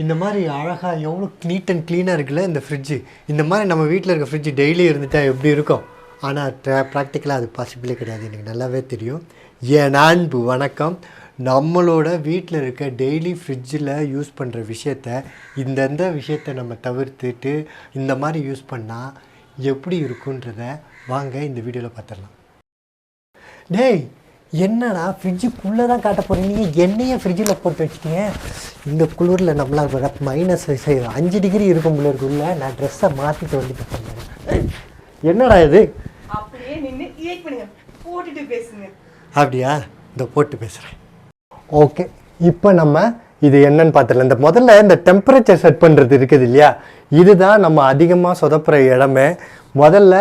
இந்த மாதிரி அழகாக எவ்வளோ நீட் அண்ட் க்ளீனாக இருக்குல்ல இந்த ஃப்ரிட்ஜு. இந்த மாதிரி நம்ம வீட்டில் இருக்க ஃப்ரிட்ஜு டெய்லி இருந்துட்டால் எப்படி இருக்கும்? ஆனால் ப்ராக்டிக்கலாக அது பாசிபிளே கிடையாது, எனக்கு நல்லாவே தெரியும். என் அன்பு வணக்கம். நம்மளோட வீட்டில் இருக்க டெய்லி ஃப்ரிட்ஜில் யூஸ் பண்ணுற விஷயத்த இந்தந்த விஷயத்தை நம்ம தவிர்த்துட்டு இந்த மாதிரி யூஸ் பண்ணால் எப்படி இருக்குன்றத வாங்க இந்த வீடியோவில் பார்த்துடலாம். டேய் என்னடா ஃப்ரிட்ஜுக்குள்ளே தான் காட்ட போகிறீங்க, நீங்கள் என்னையே ஃப்ரிட்ஜில் போட்டு வச்சுட்டீங்க. இந்த குளிரில் நம்மளால் -5 டிகிரி இருக்கும் போல இருக்குள்ள. நான் ட்ரெஸ்ஸை மாற்றிட்டு வந்துட்டு என்னடா இது அப்படியே நின்று ஈட் பண்ணுங்க, போட்டுட்டு பேசுங்க. அப்படியா? இந்த போட்டு பேசுகிறேன். ஓகே, இப்போ நம்ம இது என்னன்னு பார்த்துடலாம். இந்த முதல்ல இந்த டெம்பரேச்சர் செட் பண்ணுறது இருக்குது இல்லையா, இதுதான் நம்ம அதிகமாக சொதப்புற இடமே. முதல்ல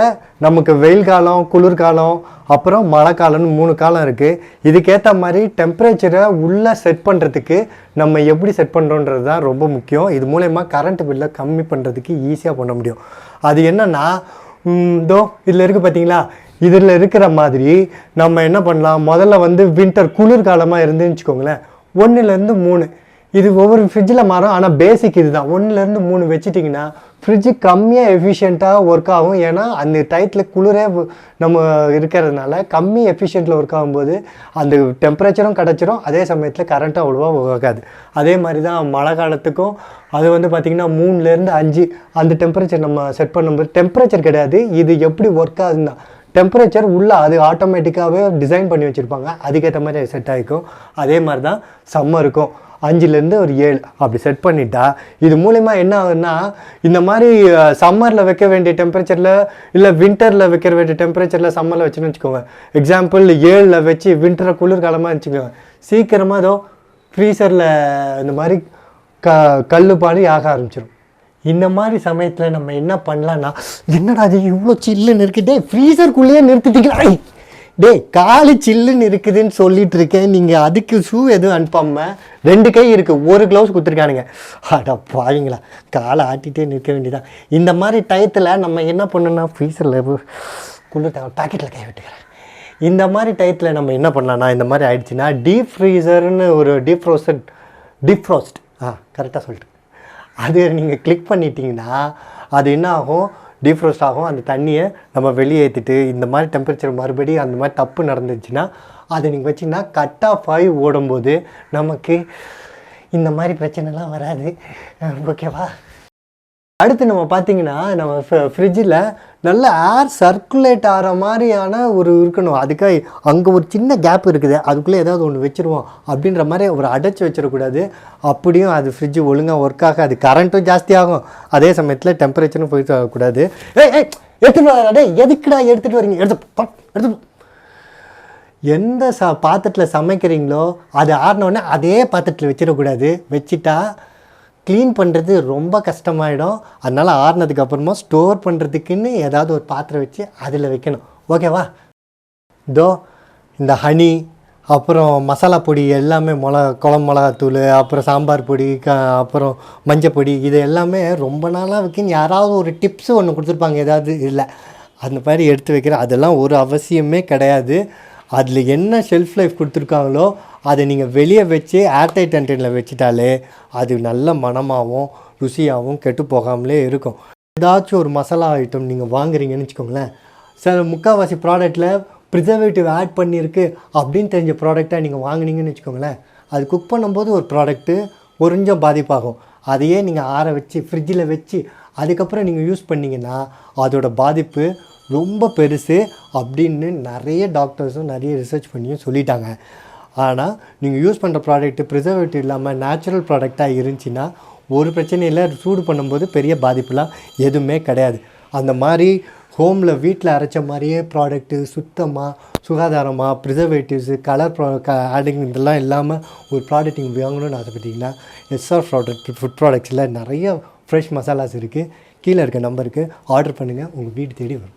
நமக்கு வெயில் காலம், குளிர்காலம், அப்புறம் மழை காலம்னு 3 காலம் இருக்குது. இதுக்கேற்ற மாதிரி டெம்பரேச்சரை உள்ளே செட் பண்ணுறதுக்கு நம்ம எப்படி செட் பண்ணுறோன்றது தான் ரொம்ப முக்கியம். இது மூலயமா கரண்ட் பில்லை கம்மி பண்ணுறதுக்கு ஈஸியாக பண்ண முடியும். அது என்னென்னா இதோ இதில் இருக்குது பார்த்தீங்களா, இதில் இருக்கிற மாதிரி நம்ம என்ன பண்ணலாம், முதல்ல வின்டர் குளிர்காலமாக இருந்துன்னு வச்சுக்கோங்களேன், 1லேருந்து 3 இது ஒவ்வொரு ஃப்ரிட்ஜில் மாறும். ஆனால் பேசிக் இது தான். 1லேருந்து 3 வச்சுட்டிங்கன்னா ஃப்ரிட்ஜு கம்மியாக எஃபிஷியண்ட்டாக ஒர்க் ஆகும். ஏன்னா அந்த டயத்தில் குளிரே நம்ம இருக்கிறதுனால கம்மி எஃபிஷியண்ட்டில் ஒர்க் ஆகும்போது அந்த டெம்பரேச்சரும் கிடச்சிரும், அதே சமயத்தில் கரண்ட்டும் அவ்வளோவா ஒர்க்காது. அதே மாதிரி தான் மழை காலத்துக்கும் அது பார்த்திங்கன்னா 3லேருந்து 5 அந்த டெம்பரேச்சர் நம்ம செட் பண்ணும்போது டெம்பரேச்சர் கிடையாது, இது எப்படி ஒர்க் ஆகுதுன்னா டெம்பரேச்சர் உள்ளே அது ஆட்டோமேட்டிக்காகவே டிசைன் பண்ணி வச்சுருப்பாங்க, அதுக்கேற்ற மாதிரி அது செட் ஆகிக்கும். அதே மாதிரி தான் சம்மருக்கும் 5லேருந்து ஒரு 7 அப்படி செட் பண்ணிட்டா இது மூலிமா என்ன ஆகுதுன்னா, இந்த மாதிரி சம்மரில் வைக்க வேண்டிய டெம்பரேச்சரில் இல்லை வின்டரில் வைக்க வேண்டிய டெம்பரேச்சரில் சம்மரில் வச்சுன்னு வச்சுக்கோங்க. எக்ஸாம்பிள் 7ல் வச்சு வின்டரை குளிர்காலமாக வச்சுக்கோங்க, சீக்கிரமாக ஏதோ ஃப்ரீசரில் இந்த மாதிரி கல் பாடி ஆக ஆரம்பிச்சிடும். இந்த மாதிரி சமயத்தில் நம்ம என்ன பண்ணலான்னா, என்னடா அது இவ்வளோ சில்லுன்னு இருக்குது, ஃப்ரீசருக்குள்ளேயே நிறுத்திட்டீங்களா, காலு சில்லுன்னு இருக்குதுன்னு சொல்லிட்டு இருக்கேன், நீங்கள் அதுக்கு ஷூ எதுவும் அனுப்பாமல் 2 கை இருக்குது, 1 க்ளவுஸ் கொடுத்துருக்கானுங்க. அடா பாவீங்களா, காலை ஆட்டிகிட்டே நிற்க வேண்டியதான். இந்த மாதிரி டயத்தில் நம்ம என்ன பண்ணணும்னா, ஃப்ரீசரில் குளிர் பாக்கெட்டில் கை விட்டுக்கிறேன். இந்த மாதிரி டயத்தில் நம்ம என்ன பண்ணலாம்னா, இந்த மாதிரி ஆயிடுச்சுன்னா டீப் ஃப்ரீசர்னு ஒரு டீப்ரோஸ்ட் கரெக்டாக சொல்லிட்டு அது நீங்கள் கிளிக் பண்ணிட்டீங்கன்னா அது என்ன ஆகும், டீஃப்ரோஸ்ட் ஆகும். அந்த தண்ணியை நம்ம வெளியே ஏற்றிட்டு இந்த மாதிரி டெம்பரேச்சர் மறுபடியும் அந்த மாதிரி தப்பு நடந்துச்சுன்னா அதை நீங்கள் வச்சிங்கன்னா கட் ஆஃப் ஆகி ஓடும்போது நமக்கு இந்த மாதிரி பிரச்சனைலாம் வராது. ஓகேவா? அடுத்து நம்ம பார்த்திங்கன்னா, நம்ம ஃப்ரிட்ஜில் நல்ல ஏர் சர்க்குலேட் ஆகிற மாதிரியான ஒரு இருக்கணும். அதுக்காக அங்கே ஒரு சின்ன கேப் இருக்குது, அதுக்குள்ளே ஏதாவது ஒன்று வச்சுருவோம் அப்படின்ற மாதிரி ஒரு அடைச்சி வச்சிடக்கூடாது. அப்படியும் அது ஃப்ரிட்ஜு ஒழுங்காக ஒர்க் ஆகாது, கரண்ட்டும் ஜாஸ்தி ஆகும், அதே சமயத்தில் டெம்பரேச்சரும் போயிட்டு ஆகக்கூடாது. எடுத்துகிட்டு வரடே, எதுக்குடா எடுத்துகிட்டு வரீங்க, எடுத்து எந்த பாத்திரத்தில் சமைக்கிறீங்களோ அது ஆறினோடனே அதே பாத்திரத்தில் வச்சிடக்கூடாது. வச்சுட்டா க்ளீன் பண்ணுறது ரொம்ப கஷ்டமாயிடும். அதனால் ஆறுனதுக்கு அப்புறமா ஸ்டோர் பண்ணுறதுக்குன்னு ஏதாவது ஒரு பாத்திரம் வச்சு அதில் வைக்கணும். ஓகேவா? இதோ இந்த ஹனி, அப்புறம் மசாலா பொடி எல்லாமே, குழம்பு மிளகாத்தூள், அப்புறம் சாம்பார் பொடி, அப்புறம் மஞ்சள் பொடி, இது எல்லாமே ரொம்ப நாளாக வைக்கின்னு யாராவது ஒரு டிப்ஸு ஒன்று கொடுத்துருப்பாங்க, ஏதாவது இல்லை அந்த மாதிரி எடுத்து வைக்கிறேன். அதெல்லாம் ஒரு அவசியமே கிடையாது. அதில் என்ன ஷெல்ஃப் லைஃப் கொடுத்துருக்காங்களோ அதை நீங்கள் வெளியே வச்சு ஏர்டைட் கண்டெய்னரில் வச்சுட்டாலே அது நல்ல மணமாகவும் ருசியாகவும் கெட்டு போகாமலே இருக்கும். ஏதாச்சும் ஒரு மசாலா ஐட்டம் நீங்கள் வாங்குறீங்கன்னு வச்சுக்கோங்களேன், சில முக்கால்வாசி ப்ராடக்ட்டில் ப்ரிசர்வேட்டிவ் ஆட் பண்ணியிருக்கு அப்படின்னு தெரிஞ்ச ப்ராடக்டாக நீங்கள் வாங்கினீங்கன்னு வச்சுக்கோங்களேன், அது குக் பண்ணும்போது ஒரு ப்ராடக்ட்டு கொஞ்சம் பாதிப்பாகும். அதையே நீங்கள் ஆற வச்சு ஃப்ரிட்ஜில் வச்சு அதுக்கப்புறம் நீங்கள் யூஸ் பண்ணிங்கன்னா அதோட பாதிப்பு ரொம்ப பெருசு அப்படின்னு நிறைய டாக்டர்ஸும் நிறைய ரிசர்ச் பண்ணியும் சொல்லிட்டாங்க. ஆனால் நீங்கள் யூஸ் பண்ணுற ப்ராடக்ட்டு ப்ரிசர்வேட்டிவ் இல்லாமல் நேச்சுரல் ப்ராடக்டாக இருந்துச்சுன்னா ஒரு பிரச்சனையும் இல்லை, சூடு பண்ணும்போது பெரிய பாதிப்புலாம் எதுவுமே கிடையாது. அந்த மாதிரி ஹோமில் வீட்டில் அரைச்ச மாதிரியே ப்ராடக்ட்டு சுத்தமாக சுகாதாரமாக ப்ரிசர்வேட்டிவ்ஸு கலர் ஆடிங் இதெல்லாம் இல்லாமல் ஒரு ப்ராடக்ட் நீங்கள் வாங்கணும்னு ஆசைப்பட்டீங்கன்னா SR ஃபுட் ப்ராடக்ட்ஸில் நிறைய ஃப்ரெஷ் மசாலாஸ் இருக்குது. கீழே இருக்க நம்பருக்கு ஆர்டர் பண்ணுங்கள், உங்கள் வீடு தேடி வரும்.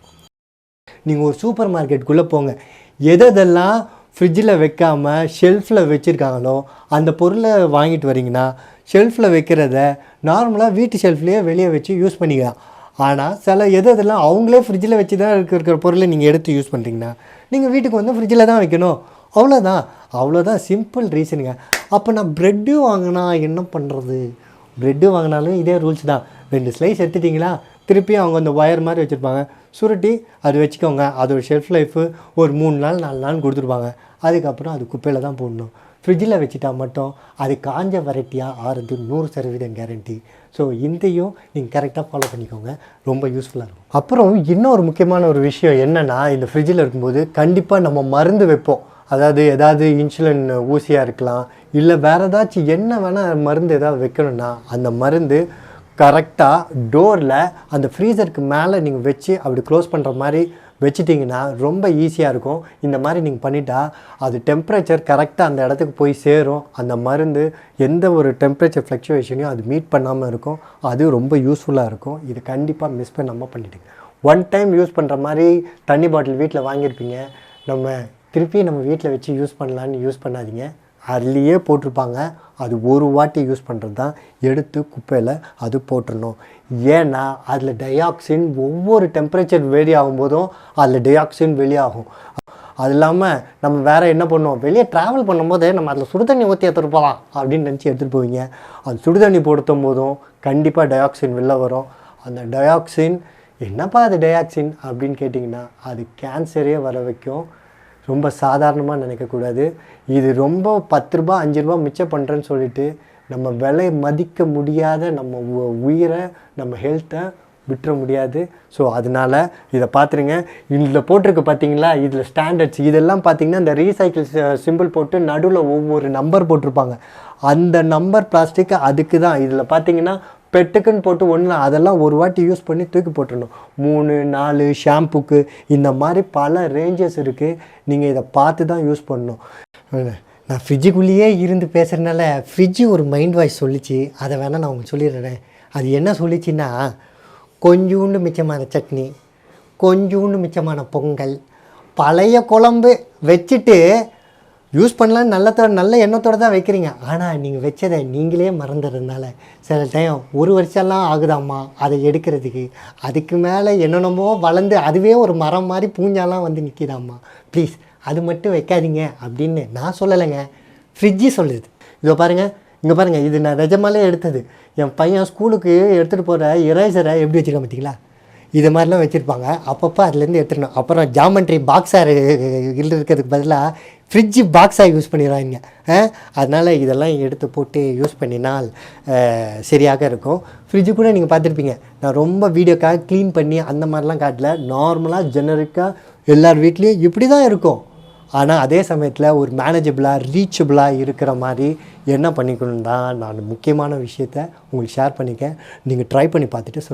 நீங்கள் ஒரு சூப்பர் மார்க்கெட்டுக்குள்ளே போங்க, எதெல்லாம் ஃப்ரிட்ஜில் வைக்காமல் ஷெல்ஃபில் வச்சுருக்காங்களோ அந்த பொருளை வாங்கிட்டு வரீங்கன்னா ஷெல்ஃபில் வைக்கிறத நார்மலாக வீட்டு ஷெல்ஃப்லேயே வெளியே வச்சு யூஸ் பண்ணிக்கலாம். ஆனால் சில எதெல்லாம் அவங்களே ஃப்ரிட்ஜில் வச்சு தான் இருக்கிற பொருளை நீங்கள் எடுத்து யூஸ் பண்ணுறீங்கன்னா நீங்கள் வீட்டுக்கு ஃப்ரிட்ஜில் தான் வைக்கணும். அவ்வளோதான் சிம்பிள் ரீசனுங்க. அப்போ நான் ப்ரெட்டும் வாங்கினா என்ன பண்ணுறது, ப்ரெட்டு வாங்கினாலும் இதே ரூல்ஸ் தான். 2 ஸ்லைஸ் எடுத்துட்டிங்களா, திருப்பி அவங்க அந்த ஒயர் மாதிரி வச்சுருப்பாங்க, சுருட்டி அது வச்சுக்கோங்க. அதோட ஷெல்ஃப் லைஃபு ஒரு 3 நாள் 4 நாள் கொடுத்துருப்பாங்க. அதுக்கப்புறம் அது குப்பையில் தான் போடணும். ஃப்ரிட்ஜில் வச்சுட்டா மட்டும் அது காஞ்ச வெரைட்டியாக ஆறுது 100% கேரண்டி. ஸோ இதையும் நீங்கள் கரெக்டாக ஃபாலோ பண்ணிக்கோங்க, ரொம்ப யூஸ்ஃபுல்லாக இருக்கும். அப்புறம் இன்னொரு முக்கியமான ஒரு விஷயம் என்னென்னா, இந்த ஃப்ரிட்ஜில் இருக்கும்போது கண்டிப்பாக நம்ம மருந்து வைப்போம். அதாவது ஏதாவது இன்சுலின் ஊசியாக இருக்கலாம், இல்லை வேறு ஏதாச்சும் என்ன வேணால் மருந்து ஏதாவது வைக்கணும்னா அந்த மருந்து கரெக்டாக டோரில் அந்த ஃப்ரீசருக்கு மேலே நீங்கள் வச்சு அப்படி க்ளோஸ் பண்ணுற மாதிரி வச்சிட்டிங்கன்னா ரொம்ப ஈஸியாக இருக்கும். இந்த மாதிரி நீங்கள் பண்ணிட்டா அது டெம்பரேச்சர் கரெக்டாக அந்த இடத்துக்கு போய் சேரும். அந்த மருந்து எந்த ஒரு டெம்பரேச்சர் ஃப்ளக்சுவேஷனையும் அது மீட் பண்ணாமல் இருக்கும். அது ரொம்ப யூஸ்ஃபுல்லாக இருக்கும். இது கண்டிப்பாக மிஸ் பண்ணாமல் பண்ணிவிடுங்க. 1 டைம் யூஸ் பண்ணுற மாதிரி தண்ணி பாட்டில் வீட்டில் வாங்கியிருப்பீங்க, திருப்பி நம்ம வீட்டில் வச்சு யூஸ் பண்ணலான்னு யூஸ் பண்ணாதீங்க. அதுலேயே போட்டிருப்பாங்க, அது ஒரு வாட்டி யூஸ் பண்ணுறது தான், எடுத்து குப்பையில் அது போட்டுடணும். ஏன்னா அதில் டயாக்சின் ஒவ்வொரு டெம்பரேச்சர் வேரி ஆகும்போதும் அதில் டயாக்சின் வெளியாகும். அது இல்லாமல் நம்ம வேறு என்ன பண்ணுவோம், வெளியே ட்ராவல் பண்ணும்போது நம்ம அதில் சுடுதண்ணி ஊற்றி எடுத்துகிட்டு போகலாம் அப்படின்னு நினச்சி எடுத்துகிட்டு போவீங்க. அது சுடுதண்ணி போடுத்தும் போதும் கண்டிப்பாக டயாக்சின் வெளில வரும். அந்த டயாக்சின் என்னப்பா அது டயாக்சின் அப்படின்னு கேட்டிங்கன்னா அது கேன்சரே வர வைக்கும். ரொம்ப சாதாரணமாக நினைக்கக்கூடாது. இது ரொம்ப 10 ரூபா 5 ரூபா மிச்சம் பண்ணுறேன்னு சொல்லிட்டு நம்ம விலை மதிக்க முடியாத நம்ம உயிரை நம்ம ஹெல்த்தை விட்டுற முடியாது. ஸோ அதனால் இதை பார்த்துருங்க. இதில் போட்டிருக்கு பார்த்தீங்களா, இதில் ஸ்டாண்டர்ட்ஸ் இதெல்லாம் பார்த்தீங்கன்னா இந்த ரீசைக்கிள் சிம்பிள் போட்டு நடுவில் ஒவ்வொரு நம்பர் போட்டிருப்பாங்க. அந்த நம்பர் பிளாஸ்டிக் அதுக்கு தான். இதில் பார்த்தீங்கன்னா பெட்டுக்குன்னு போட்டு ஒன்று அதெல்லாம் ஒரு வாட்டி யூஸ் பண்ணி தூக்கி போட்டுடணும். 3 4 ஷாம்புக்கு இந்த மாதிரி பல ரேஞ்சஸ் இருக்குது. நீங்கள் இதை பார்த்து தான் யூஸ் பண்ணணும். நான் ஃப்ரிட்ஜுக்குள்ளேயே இருந்து பேசுகிறதுனால ஃப்ரிட்ஜு ஒரு மைண்ட் வாய்ஸ் சொல்லிச்சு, அதை வேணால் நான் உங்களுக்கு சொல்லிடுறேன். அது என்ன சொல்லிச்சுன்னா, கொஞ்சோண்டு மிச்சமான சட்னி, கொஞ்சோண்டு மிச்சமான பொங்கல், பழைய குழம்பு வச்சுட்டு யூஸ் பண்ணலான்னு நல்ல எண்ணத்தோடு தான் வைக்கிறீங்க. ஆனால் நீங்கள் வச்சதை நீங்களே மறந்துடுறதுனால சில டைம் 1 வருஷம்லாம் ஆகுதாம்மா அதை எடுக்கிறதுக்கு. அதுக்கு மேலே என்னென்னமோ வளர்ந்து அதுவே ஒரு மரம் மாதிரி பூஞ்சாலாம் வந்து நிற்கிதாம்மா. ப்ளீஸ் அது மட்டும் வைக்காதீங்க அப்படின்னு நான் சொல்லலைங்க, ஃப்ரிட்ஜு சொல்லுது. இதோ பாருங்கள், இங்கே பாருங்கள், இது நான் நிஜமாலே எடுத்தது. என் பையன் ஸ்கூலுக்கு எடுத்துகிட்டு போகிற இரேசரை எப்படி வச்சுருக்கேன் பார்த்தீங்களா, இது மாதிரிலாம் வச்சுருப்பாங்க. அப்பப்போ அதுலேருந்து எடுத்துடணும். அப்புறம் ஜாமெண்ட்ரி பாக்ஸாக இருக்கிறதுக்கு பதிலாக ஃப்ரிட்ஜு பாக்ஸாக யூஸ் பண்ணிடுவாங்க. அதனால் இதெல்லாம் எடுத்து போட்டு யூஸ் பண்ணினால் சரியாக இருக்கும். ஃப்ரிட்ஜு கூட நீங்கள் பார்த்துருப்பீங்க, நான் ரொம்ப வீடியோக்காக க்ளீன் பண்ணி அந்த மாதிரிலாம் காட்டல. நார்மலாக ஜெனரிக்காக எல்லார் வீட்லேயும் இப்படி தான் இருக்கும். ஆனால் அதே சமயத்தில் ஒரு மேனேஜபிளாக ரீச்சபிளாக இருக்கிற மாதிரி என்ன பண்ணிக்கணும் தான் நான் முக்கியமான விஷயத்த உங்களுக்கு ஷேர் பண்ணிக்கேன். நீங்கள் ட்ரை பண்ணி பார்த்துட்டு சொல்லுங்கள்.